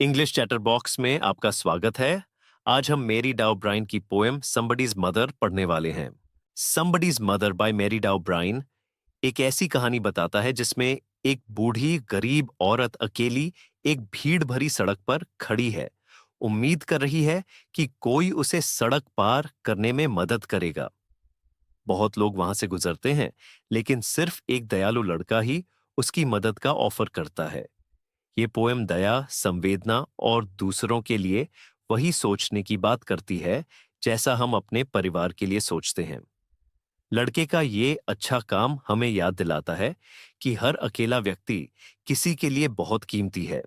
English chatter box में आपका स्वागत है। आज हम मेरी डाउ ब्राइन की पोएम समबडीज मदर पढ़ने वाले हैं। समबडीज मदर बाय मेरी डाउ ब्राइन एक ऐसी कहानी बताता है जिसमें एक बूढ़ी गरीब औरत अकेली एक भीड़ भरी सड़क पर खड़ी है। उम्मीद कर रही है कि कोई उसे सड़क पार करने में मदद करेगा। बहुत लोग वहां से गुजरते हैं, लेकिन सिर्फ एक दयालु लड़का ही उसकी मदद का ऑफर करता है। ये पोएम दया, संवेदना और दूसरों के लिए वही सोचने की बात करती है जैसा हम अपने परिवार के लिए सोचते हैं। लड़के का ये अच्छा काम हमें याद दिलाता है कि हर अकेला व्यक्ति किसी के लिए बहुत कीमती है।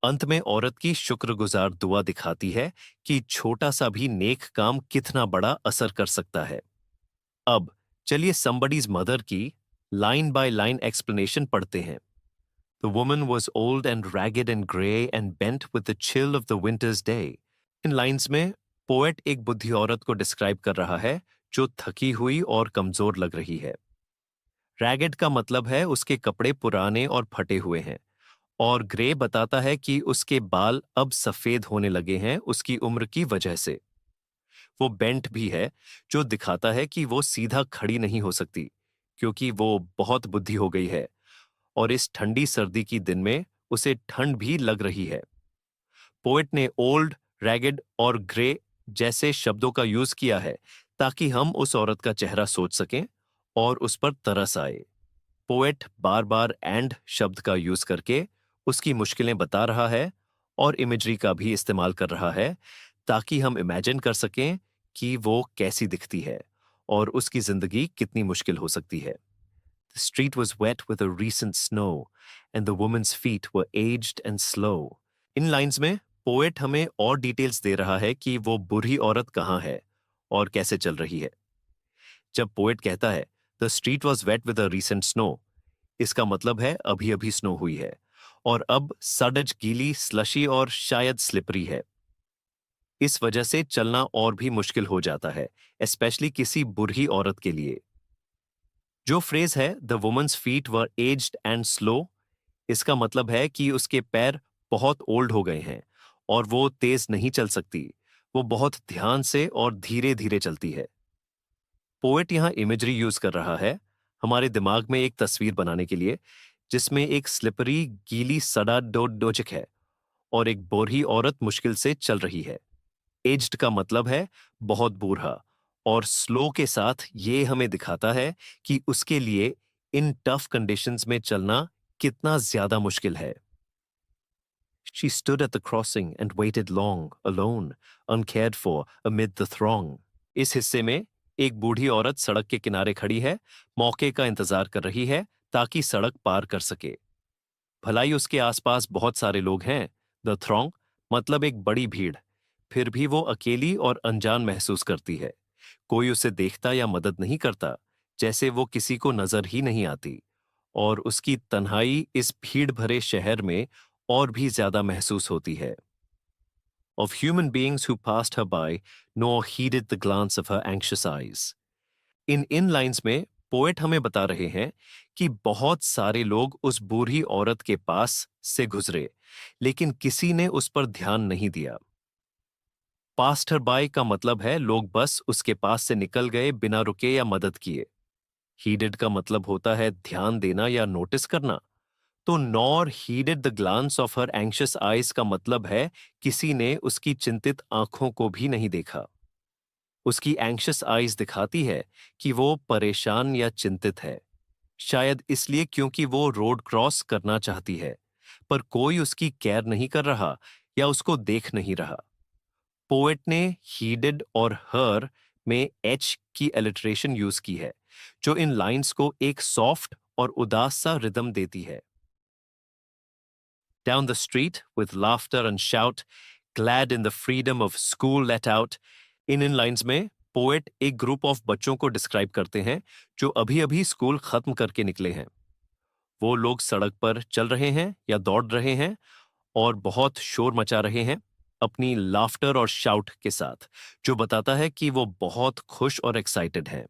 अंत में औरत की शुक्रगुजार दुआ दिखाती है कि छोटा सा भी नेक काम कितना बड़ा असर कर सकता है। अब चलिए समबडीज मदर की लाइन बाय लाइन एक्सप्लेनेशन पढ़ते हैं। The woman was old and ragged and gray and bent with the chill of the winter's day. In lines में पोएट एक बुद्धि औरत को डिस्क्राइब कर रहा है जो थकी हुई और कमजोर लग रही है। रैगेड का मतलब है उसके कपड़े पुराने और फटे हुए हैं, और ग्रे बताता है कि उसके बाल अब सफेद होने लगे हैं उसकी उम्र की वजह से। वो बेंट भी है, जो दिखाता है कि वो सीधा खड़ी नहीं हो सकती क्योंकि वो बहुत बुद्धि हो गई है, और इस ठंडी सर्दी की दिन में उसे ठंड भी लग रही है। पोएट ने ओल्ड, रैगेड और ग्रे जैसे शब्दों का यूज किया है ताकि हम उस औरत का चेहरा सोच सकें और उस पर तरस आए। पोएट बार बार एंड शब्द का यूज करके उसकी मुश्किलें बता रहा है और इमेजरी का भी इस्तेमाल कर रहा है ताकि हम इमेजिन कर सकें कि वो कैसी दिखती है और उसकी जिंदगी कितनी मुश्किल हो सकती है। The street was wet with a recent snow, and the woman's feet were aged and slow. In lines में पोएट हमें और डिटेल्स दे रहा है कि वो बुरी औरत कहाँ है और कैसे चल रही है। जब पोएट कहता है the street was wet with a recent snow, इसका मतलब है अभी अभी स्नो हुई है और अब सड़क गीली, स्लशी और शायद स्लिपरी है। इस वजह से चलना और भी मुश्किल हो जाता है, स्पेशली किसी बुरी औरत के लिए। जो फ्रेज है the woman's feet were aged and slow, इसका मतलब है कि उसके पैर बहुत ओल्ड हो गए हैं और वो तेज नहीं चल सकती। वो बहुत ध्यान से और धीरे धीरे चलती है। पोएट यहां इमेजरी यूज कर रहा है हमारे दिमाग में एक तस्वीर बनाने के लिए, जिसमें एक स्लिपरी गीली सड़ा डोजिक है और एक बोरी औरत मुश्किल से चल रही है। एज्ड का मतलब है बहुत बूढ़ा, और स्लो के साथ ये हमें दिखाता है कि उसके लिए इन टफ कंडीशंस में चलना कितना ज्यादा मुश्किल है। She stood at the crossing and waited long, alone, uncared for, amid the throng. इस हिस्से में एक बूढ़ी औरत सड़क के किनारे खड़ी है, मौके का इंतजार कर रही है ताकि सड़क पार कर सके। भलाई उसके आसपास बहुत सारे लोग हैं। द थ्रॉन्ग मतलब एक बड़ी भीड़, फिर भी वो अकेली और अनजान महसूस करती है। कोई उसे देखता या मदद नहीं करता, जैसे वो किसी को नजर ही नहीं आती, और उसकी तन्हाई इस भीड़ भरे शहर में और भी ज्यादा महसूस होती है। Of human beings who passed her by, nor heeded the glance of her anxious eyes. In lines में पोएट हमें बता रहे हैं कि बहुत सारे लोग उस बूढ़ी औरत के पास से गुजरे, लेकिन किसी ने उस पर ध्यान नहीं दिया। पास्ट हर बाय का मतलब है लोग बस उसके पास से निकल गए बिना रुके या मदद किए। हीडेड का मतलब होता है ध्यान देना या नोटिस करना। तो nor heeded the glance of her anxious eyes का मतलब है किसी ने उसकी चिंतित आंखों को भी नहीं देखा। उसकी एंग्शियस आईज दिखाती है कि वो परेशान या चिंतित है, शायद इसलिए क्योंकि वो रोड क्रॉस करना चाहती है, पर कोई उसकी केयर नहीं कर रहा या उसको देख नहीं रहा। पोएट ने हीडेड और हर में एच की एलिट्रेशन यूज की है, जो इन लाइंस को एक सॉफ्ट और उदास सा रिदम देती है। Down the street with laughter and shout, glad in the freedom of school let out. In lines में पोएट एक ग्रुप ऑफ बच्चों को डिस्क्राइब करते हैं जो अभी अभी स्कूल खत्म करके निकले हैं। वो लोग सड़क पर चल रहे हैं या दौड़ रहे हैं और बहुत शोर मचा रहे हैं अपनी लाफ्टर और शाउट के साथ, जो बताता है कि वो बहुत खुश और एक्साइटेड हैं।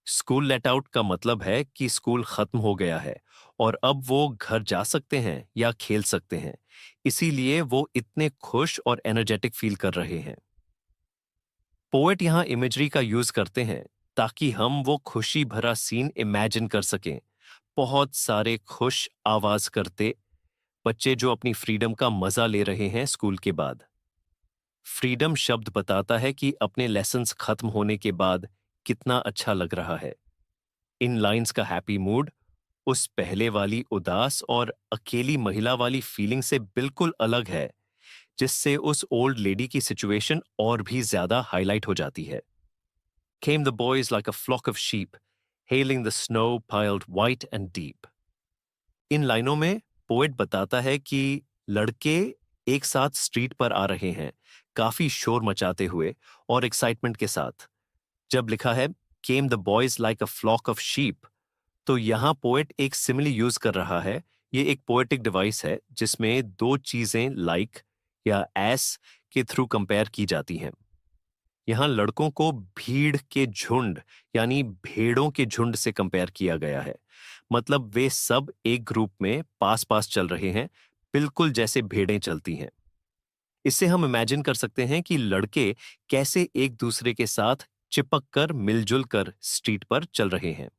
स्कूल लेट आउट का मतलब है कि स्कूल खत्म हो गया है और अब वो घर जा सकते हैं या खेल सकते हैं। इसीलिए वो इतने खुश और एनर्जेटिक फील कर रहे हैं। पोएट यहाँ इमेजरी का यूज करते हैं ताकि हम वो खुशी भरा सीन इमेजिन कर सकें। बहुत सारे खुश आवाज करते बच्चे जो अपनी फ्रीडम का मजा ले रहे हैं स्कूल के बाद। फ्रीडम शब्द बताता है कि अपने लेसन्स खत्म होने के बाद कितना अच्छा लग रहा है। इन लाइंस का हैप्पी मूड उस पहले वाली उदास और अकेली महिला वाली फीलिंग से बिल्कुल अलग है, जिससे उस ओल्ड लेडी की सिचुएशन और भी ज्यादा हाईलाइट हो जाती है। Came the boys like a flock of sheep, hailing the snow piled white and deep. इन लाइनों में पोएट बताता है कि लड़के एक साथ स्ट्रीट पर आ रहे हैं, काफी शोर मचाते हुए और एक्साइटमेंट के साथ। जब लिखा है came the boys like a flock of sheep, तो यहाँ पोएट एक सिमिली यूज कर रहा है। ये एक पोएटिक डिवाइस है जिसमें दो चीजें लाइक या एस के थ्रू कंपेयर की जाती हैं। यहाँ लड़कों को भीड़ के झुंड यानी भेड़ों के झुंड से कंपेयर किया गया है। मतलब वे सब एक ग्रुप में पास पास चल रहे हैं, बिल्कुल जैसे भेड़ें चलती हैं। इससे हम इमेजिन कर सकते हैं कि लड़के कैसे एक दूसरे के साथ चिपक कर मिलजुल कर स्ट्रीट पर चल रहे हैं।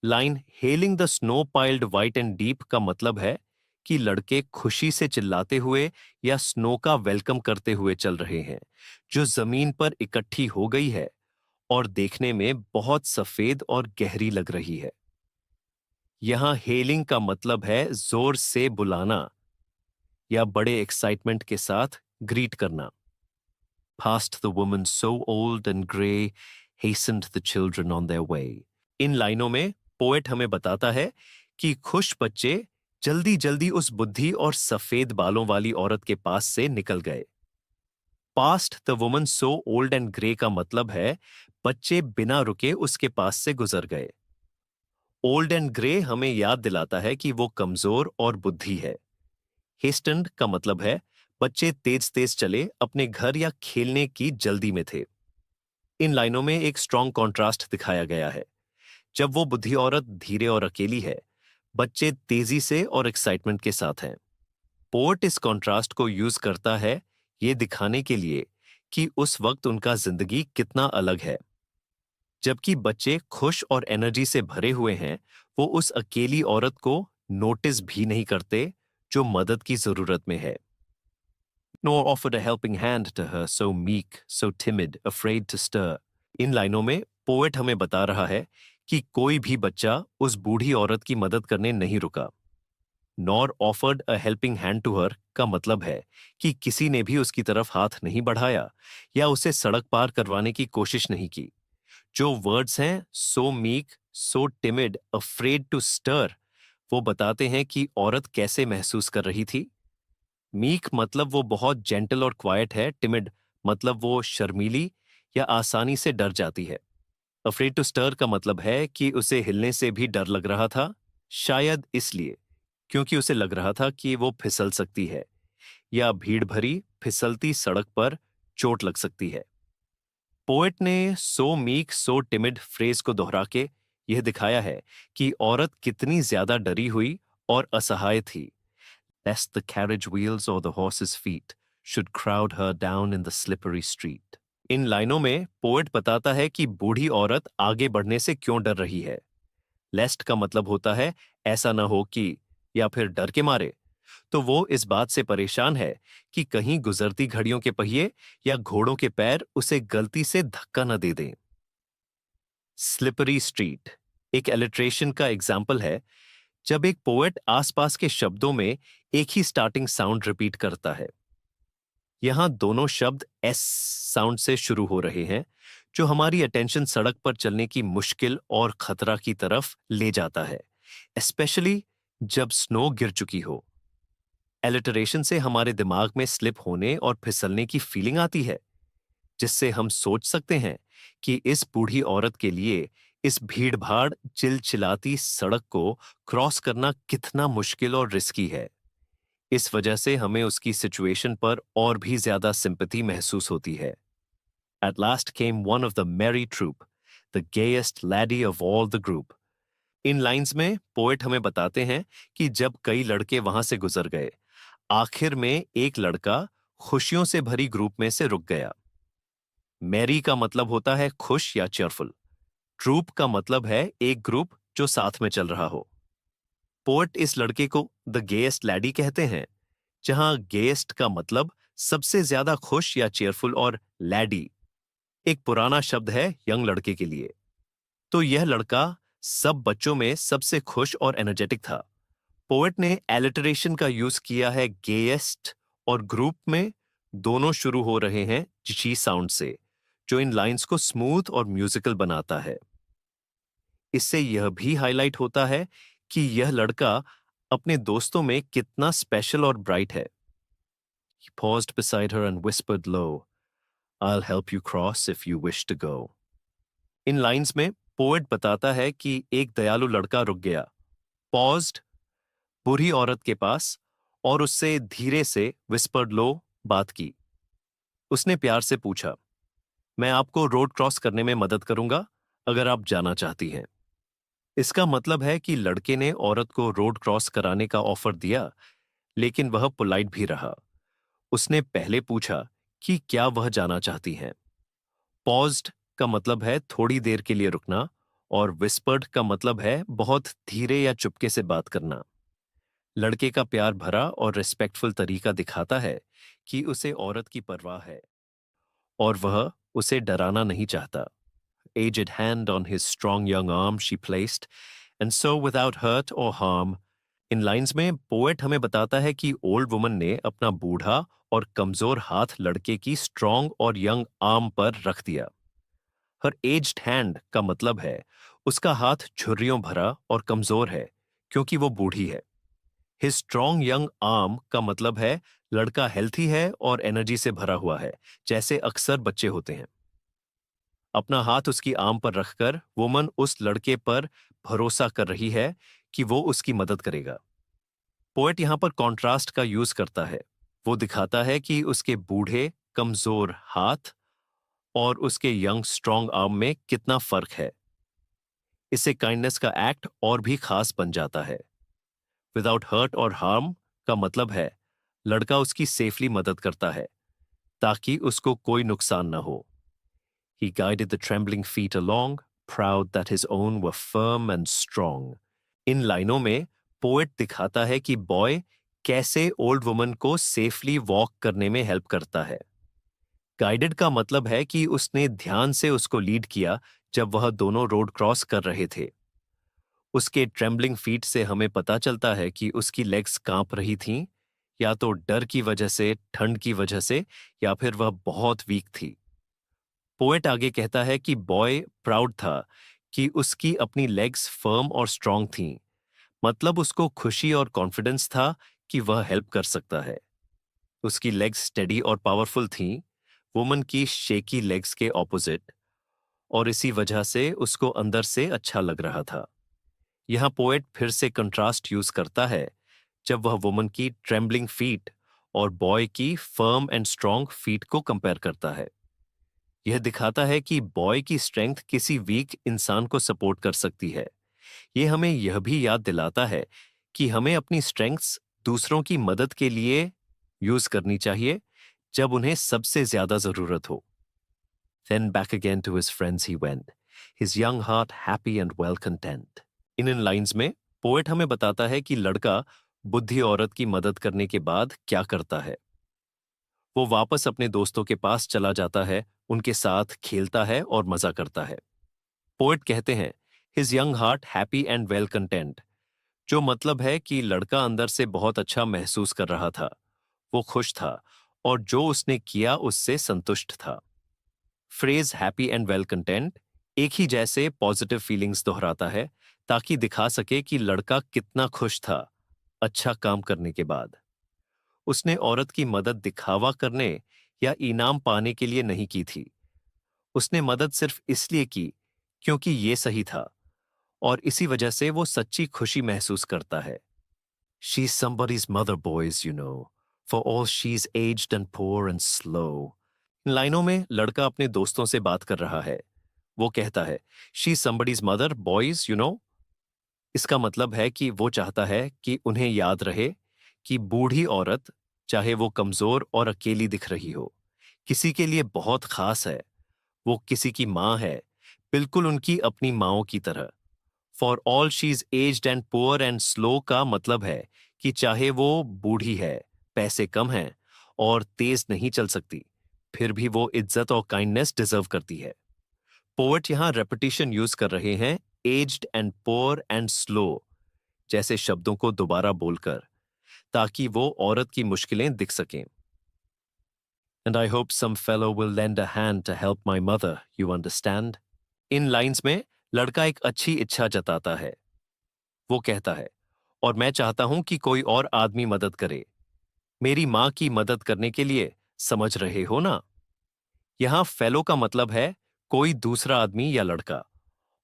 Line hailing the snow piled white and deep का मतलब है कि लड़के खुशी से चिल्लाते हुए या स्नो का वेलकम करते हुए चल रहे हैं, जो जमीन पर इकट्ठी हो गई है और देखने में बहुत सफेद और गहरी लग रही है। यहां हेलिंग का मतलब है जोर से बुलाना या बड़े एक्साइटमेंट के साथ ग्रीट करना। Past the woman so old and gray, hastened the children on their way. इन लाइनों में पोएट हमें बताता है कि खुश बच्चे जल्दी जल्दी उस बुद्धि और सफेद बालों वाली औरत के पास से निकल गए। Past the woman so old and grey का मतलब है बच्चे बिना रुके उसके पास से गुजर गए। ओल्ड एंड ग्रे हमें याद दिलाता है कि वो कमजोर और बुद्धि है। हेस्टेंड का मतलब है बच्चे तेज तेज चले अपने घर या खेलने की जल्दी में थे। इन लाइनों में एक स्ट्रॉन्ग कॉन्ट्रास्ट दिखाया गया है। जब वो बुद्धि औरत धीरे और अकेली है, बच्चे तेजी से और एक्साइटमेंट के साथ हैं। पोर्ट इस कॉन्ट्रास्ट को यूज करता है ये दिखाने के लिए कि उस वक्त उनका जिंदगी कितना अलग है। जबकि बच्चे खुश और एनर्जी से भरे हुए हैं, वो उस अकेली औरत को नोटिस भी नहीं करते जो मदद की जरूरत में है। Nor offered a helping hand to her, so meek, so timid, afraid to stir. इन लाइनों में पोएट हमें बता रहा है कि कोई भी बच्चा उस बूढ़ी औरत की मदद करने नहीं रुका। Nor offered a helping hand to her का मतलब है कि किसी ने भी उसकी तरफ हाथ नहीं बढ़ाया या उसे सड़क पार करवाने की कोशिश नहीं की। जो वर्ड्स हैं so meek, so timid, afraid to stir, वो बताते हैं कि औरत कैसे महसूस कर रही थी। मीक मतलब वो बहुत जेंटल और क्वाइट है। टिमिड मतलब वो शर्मीली या आसानी से डर जाती है। अफ्रेड टू स्टर का मतलब है कि उसे हिलने से भी डर लग रहा था, शायद इसलिए क्योंकि उसे लग रहा था कि वो फिसल सकती है या भीड़ भरी फिसलती सड़क पर चोट लग सकती है। पोएट ने सो मीक सो टिमिड फ्रेज को दोहरा के यह दिखाया है कि औरत कितनी ज्यादा डरी हुई और असहाय थी। Lest the carriage wheels or the horse's feet should crowd her down in the slippery street. इन लाइनों में पोएट बताता है कि बूढ़ी औरत आगे बढ़ने से क्यों डर रही है। लेस्ट का मतलब होता है ऐसा न हो कि, या फिर डर के मारे। तो वो इस बात से परेशान है कि कहीं गुजरती घड़ियों के पहिए या घोड़ों के पैर उसे गलती से धक्का न दे दें। स्लिपरी स्ट्रीट एक एलिट्रेशन का एग्जाम्पल है, जब एक पोएट आसपास के शब्दों में एक ही स्टार्टिंग साउंड रिपीट करता है। यहां दोनों शब्द एस साउंड से शुरू हो रहे हैं, जो हमारी अटेंशन सड़क पर चलने की मुश्किल और खतरा की तरफ ले जाता है, स्पेशली जब स्नो गिर चुकी हो। एलिटरेशन से हमारे दिमाग में स्लिप होने और फिसलने की फीलिंग आती है, जिससे हम सोच सकते हैं कि इस बूढ़ी औरत के लिए इस भीड़-भाड़ चिलचिलाती सड़क को क्रॉस करना कितना मुश्किल और रिस्की है। इस वजह से हमें उसकी सिचुएशन पर और भी ज्यादा सिंपैथी महसूस होती है। At last came one of the merry troop. the gayest laddie of all the group. In lines में पोएट हमें बताते हैं कि जब कई लड़के वहां से गुजर गए, आखिर में एक लड़का खुशियों से भरी ग्रुप में से रुक गया। मैरी का मतलब होता है खुश या चेयरफुल। ट्रूप का मतलब है एक ग्रुप जो साथ में चल रहा हो। पोएट इस लड़के को द गेएस्ट लैडी कहते हैं, जहां गेएस्ट का मतलब सबसे ज्यादा खुश या चेयरफुल और लैडी एक पुराना शब्द है यंग लड़के के लिए। तो यह लड़का सब बच्चों में सबसे खुश और एनर्जेटिक था। पोएट ने एलिटरेशन का यूज किया है गेएस्ट और ग्रुप में दोनों शुरू हो रहे हैं जी साउंड से, जो इन लाइंस को स्मूथ और म्यूजिकल बनाता है। इससे यह भी हाईलाइट होता है कि यह लड़का अपने दोस्तों में कितना स्पेशल और ब्राइट है। He paused beside her and whispered low, I'll help you cross if you wish to go. In lines में पोएट बताता है कि एक दयालु लड़का रुक गया, paused, बूढ़ी औरत के पास, और उससे धीरे से whispered low बात की। उसने प्यार से पूछा, मैं आपको रोड क्रॉस करने में मदद करूंगा अगर आप जाना चाहती हैं। इसका मतलब है कि लड़के ने औरत को रोड क्रॉस कराने का ऑफर दिया, लेकिन वह पोलाइट भी रहा। उसने पहले पूछा कि क्या वह जाना चाहती हैं। पॉज्ड का मतलब है थोड़ी देर के लिए रुकना, और विस्पर्ड का मतलब है बहुत धीरे या चुपके से बात करना। लड़के का प्यार भरा और रिस्पेक्टफुल तरीका दिखाता है कि उसे औरत की परवाह है और वह उसे डराना नहीं चाहता। Aged hand on his strong young arm she placed, and so without hurt or harm. In lines में पोएट हमें बताता है कि ओल्ड वुमन ने अपना बूढ़ा और कमजोर हाथ लड़के की स्ट्रॉन्ग और यंग आर्म पर रख दिया। हर एज्ड हैंड का मतलब है उसका हाथ झुर्रियों भरा और कमजोर है क्योंकि वो बूढ़ी है। हिज स्ट्रॉन्ग यंग आर्म का मतलब है लड़का हेल्थी है और एनर्जी से भरा हुआ है, जैसे अक्सर बच्चे होते हैं। अपना हाथ उसकी आर्म पर रखकर वुमन उस लड़के पर भरोसा कर रही है कि वो उसकी मदद करेगा। पोएट यहां पर कॉन्ट्रास्ट का यूज करता है। वो दिखाता है कि उसके बूढ़े कमजोर हाथ और उसके यंग स्ट्रॉन्ग आर्म में कितना फर्क है। इससे काइंडनेस का एक्ट और भी खास बन जाता है। विदाउट हर्ट और हार्म का मतलब है लड़का उसकी सेफली मदद करता है ताकि उसको कोई नुकसान न हो। He guided the trembling feet along, proud that his own were firm and strong. इन लाइनों में पोएट दिखाता है कि बॉय कैसे ओल्ड वुमन को सेफली वॉक करने में हेल्प करता है। गाइडेड का मतलब है कि उसने ध्यान से उसको लीड किया जब वह दोनों रोड क्रॉस कर रहे थे। उसके ट्रेम्बलिंग फीट से हमें पता चलता है कि उसकी लेग्स कांप रही थीं, या तो डर की वजह से, ठंड की वजह से, या फिर वह बहुत वीक थी। पोएट आगे कहता है कि बॉय प्राउड था कि उसकी अपनी लेग्स फर्म और स्ट्रांग थीं, मतलब उसको खुशी और कॉन्फिडेंस था कि वह हेल्प कर सकता है। उसकी लेग्स स्टेडी और पावरफुल थीं, वुमन की शेकी लेग्स के ऑपोजिट, और इसी वजह से उसको अंदर से अच्छा लग रहा था। यहाँ पोएट फिर से कंट्रास्ट यूज करता है जब वह वुमन की ट्रेम्बलिंग फीट और बॉय की फर्म एंड स्ट्रांग फीट को कंपेयर करता है। यह दिखाता है कि बॉय की स्ट्रेंथ किसी वीक इंसान को सपोर्ट कर सकती है। यह हमें यह भी याद दिलाता है कि हमें अपनी स्ट्रेंथ्स दूसरों की मदद के लिए यूज करनी चाहिए जब उन्हें सबसे ज्यादा जरूरत हो। Then back again to his friends he went, his young heart happy and well content. In lines में पोएट हमें बताता है कि लड़का बुद्धि औरत की मदद करने के बाद क्या करता है। वो वापस अपने दोस्तों के पास चला जाता है, उनके साथ खेलता है और मजा करता है। पोएट कहते हैं his young heart happy and well content, जो मतलब है कि लड़का अंदर से बहुत अच्छा महसूस कर रहा था, वो खुश था और जो उसने किया उससे संतुष्ट था। Phrase happy and well content एक ही जैसे पॉजिटिव फीलिंग्स दोहराता है ताकि दिखा सके कि लड़का कितना खुश था अच्छा काम करने के बाद। उसने औरत की मदद दिखावा करने या इनाम पाने के लिए नहीं की थी। उसने मदद सिर्फ इसलिए की क्योंकि ये सही था, और इसी वजह से वो सच्ची खुशी महसूस करता है। She's somebody's mother, boys, you know, for all she's aged and poor and slow. इन लाइनों में लड़का अपने दोस्तों से बात कर रहा है। वो कहता है, she somebody's mother boys you know. इसका मतलब है कि वो चाहता है कि उन्हें याद रहे कि बूढ़ी औरत, चाहे वो कमजोर और अकेली दिख रही हो, किसी के लिए बहुत खास है। वो किसी की माँ है, बिल्कुल उनकी अपनी माँओं की तरह। For all she is aged and poor and slow का मतलब है कि चाहे वो बूढ़ी है, पैसे कम हैं और तेज नहीं चल सकती, फिर भी वो इज्जत और काइंडनेस डिजर्व करती है। पोएट यहां रेपिटेशन यूज कर रहे हैं, aged and poor and slow जैसे शब्दों को दोबारा बोलकर, ताकि वो औरत की मुश्किलें दिख सकें। And I hope some fellow will lend a hand to help my mother, you understand? इन लाइंस में लड़का एक अच्छी इच्छा जताता है। वो कहता है, और मैं चाहता हूं कि कोई और आदमी मदद करे, मेरी माँ की मदद करने के लिए, समझ रहे हो ना? यहां फेलो का मतलब है कोई दूसरा आदमी या लड़का,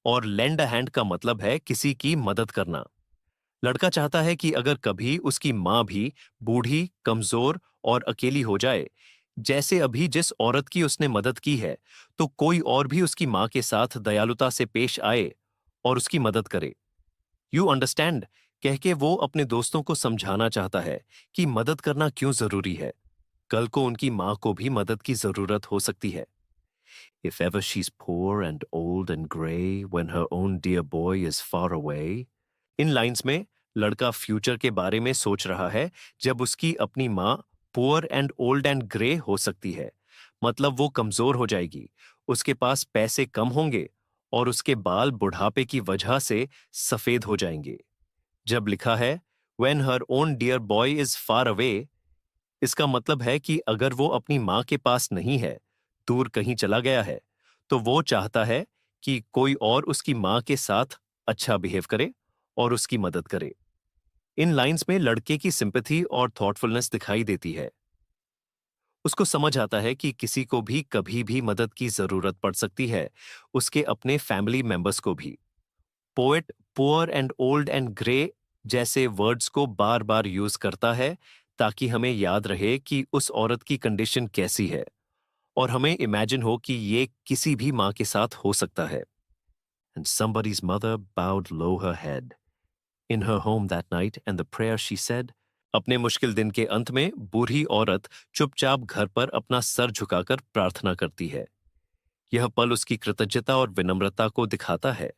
और lend a hand का मतलब है किसी की मदद करना। लड़का चाहता है कि अगर कभी उसकी माँ भी बूढ़ी, कमजोर और अकेली हो जाए, जैसे अभी जिस औरत की उसने मदद की है, तो कोई और भी उसकी माँ के साथ दयालुता से पेश आए और उसकी मदद करे। यू अंडरस्टैंड कह के वो अपने दोस्तों को समझाना चाहता है कि मदद करना क्यों जरूरी है। कल को उनकी माँ को भी मदद की जरूरत हो सकती है। If ever she's poor and old and gray when her own dear boy is far away. In lines में लड़का फ्यूचर के बारे में सोच रहा है जब उसकी अपनी माँ poor and old and grey हो सकती है। मतलब वो कमजोर हो जाएगी, उसके पास पैसे कम होंगे और उसके बाल बुढ़ापे की वजह से सफेद हो जाएंगे। जब लिखा है When her own dear boy is far away, इसका मतलब है कि अगर वो अपनी माँ के पास नहीं है, दूर कहीं चला गया है, तो वो चाहता है कि कोई और उसकी माँ के साथ अच्छा बिहेव करे और उसकी मदद करे। इन लाइंस में लड़के की सिंपैथी और थॉटफुलनेस दिखाई देती है। उसको समझ आता है कि किसी को भी कभी भी मदद की जरूरत पड़ सकती है, उसके अपने फैमिली मेंबर्स को भी। Poet poor and old and grey जैसे वर्ड्स को बार बार यूज करता है ताकि हमें याद रहे कि उस औरत की कंडीशन कैसी है, और हमें इमेजिन हो कि ये किसी भी माँ के साथ हो सकता है। And somebody's mother bowed low her head in her home that night and the prayer she said. अपने मुश्किल दिन के अंत में बूढ़ी औरत चुपचाप घर पर अपना सर झुकाकर प्रार्थना करती है। यह पल उसकी कृतज्ञता और विनम्रता को दिखाता है।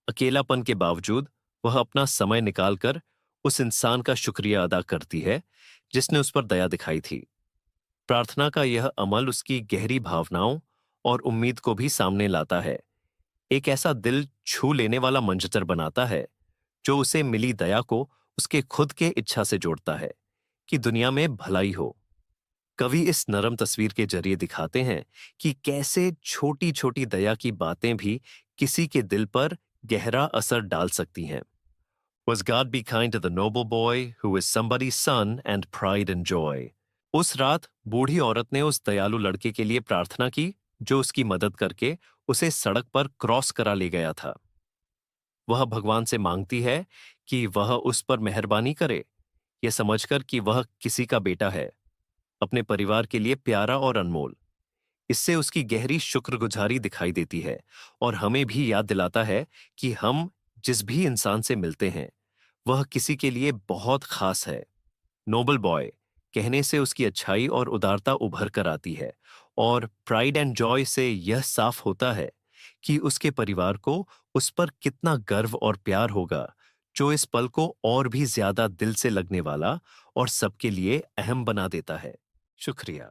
अकेलापन के बावजूद वह अपना समय निकालकर उस इंसान का शुक्रिया अदा करती है जिसने उस पर दया दिखाई थी। प्रार्थना का यह अमल उसकी गहरी भावनाओं और उम्मीद को भी सामने लाता है। एक ऐसा दिल छू लेने वाला मंजर बनाता है जो उसे मिली दया को उसके खुद के इच्छा से जोड़ता है कि दुनिया में भलाई हो। कवि इस नरम तस्वीर के जरिए दिखाते हैं कि कैसे छोटी छोटी दया की बातें भी किसी के दिल पर गहरा असर डाल सकती हैं। Was God be kind to the noble boy who is somebody's son and pride and joy? उस रात बूढ़ी औरत ने उस दयालु लड़के के लिए प्रार्थना की जो उसकी मदद करके उसे सड़क पर क्रॉस करा ले गया था। वह भगवान से मांगती है कि वह उस पर मेहरबानी करे, यह समझकर कि वह किसी का बेटा है, अपने परिवार के लिए प्यारा और अनमोल। इससे उसकी गहरी शुक्रगुजारी दिखाई देती है और हमें भी याद दिलाता है कि हम जिस भी इंसान से मिलते हैं वह किसी के लिए बहुत खास है। नोबल बॉय कहने से उसकी अच्छाई और उदारता उभर कर आती है, और प्राइड एंड जॉय से यह साफ होता है कि उसके परिवार को उस पर कितना गर्व और प्यार होगा, जो इस पल को और भी ज्यादा दिल से लगने वाला और सबके लिए अहम बना देता है। शुक्रिया।